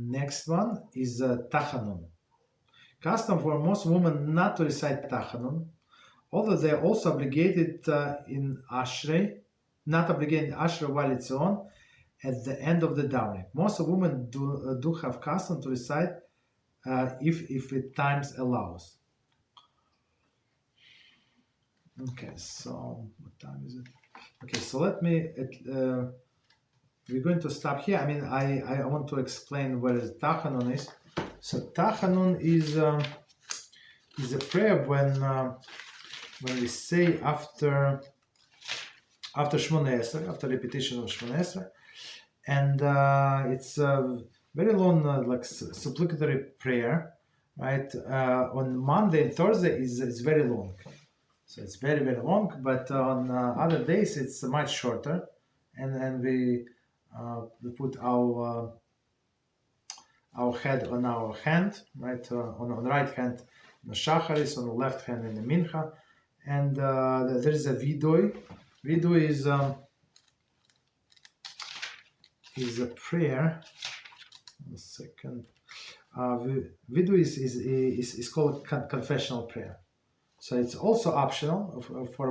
Next one is Tachanum. Custom for most women not to recite Tachanum, although they are also obligated in Ashrei, not obligated in Ashrei while it's on, at the end of the downing. Most women do have custom to recite if it times allows. Okay, so what time is it? Okay, so let me. We're going to stop here. I mean, I want to explain what is Tachanun is. So Tachanun is a prayer when we say after Shmoneh Esrei, after repetition of Shmoneh Esrei, and it's a very long, like supplicatory prayer, right? On Monday and Thursday it's very long, so it's very very long. But on other days it's much shorter, and then we put our head on our hand, right? On the right hand, in the shacharis, on the left hand in the mincha, and there is a vidui. Vidui is a prayer. One second. Vidui is called confessional prayer. So it's also optional for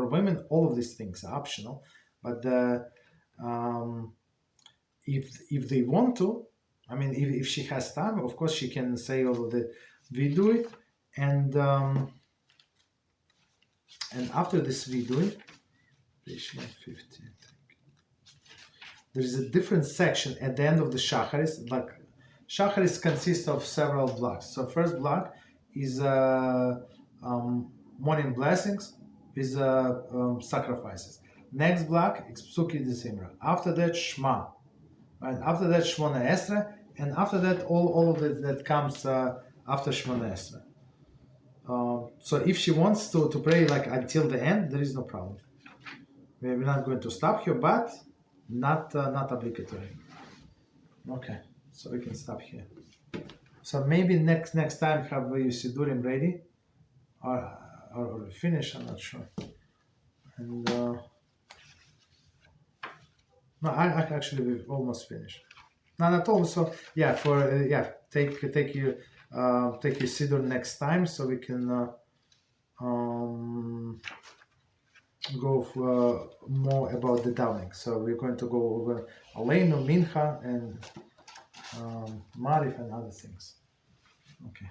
women. All of these things are optional, but if they want to, I mean, if she has time, of course she can say all of the vidui, and after this vidui, page 150, there is a different section at the end of the shacharis. Like shacharis consists of several blocks. So first block is morning blessings with sacrifices. Next block is psuki de zimra. After that shema. Right? After that Shmoneh Esrei, and after that all of it that comes after Shmoneh Esrei. So if she wants to pray like until the end, there is no problem. We're not going to stop here, but not obligatory. Okay, so we can stop here. So maybe next time have you Sidurim ready, or finish. I'm not sure. And no, I actually we've almost finished. No, not all. So yeah, take your Siddur next time, so we can go for more about the downing. So we're going to go over Aleinu, Mincha, and Marif and other things. Okay.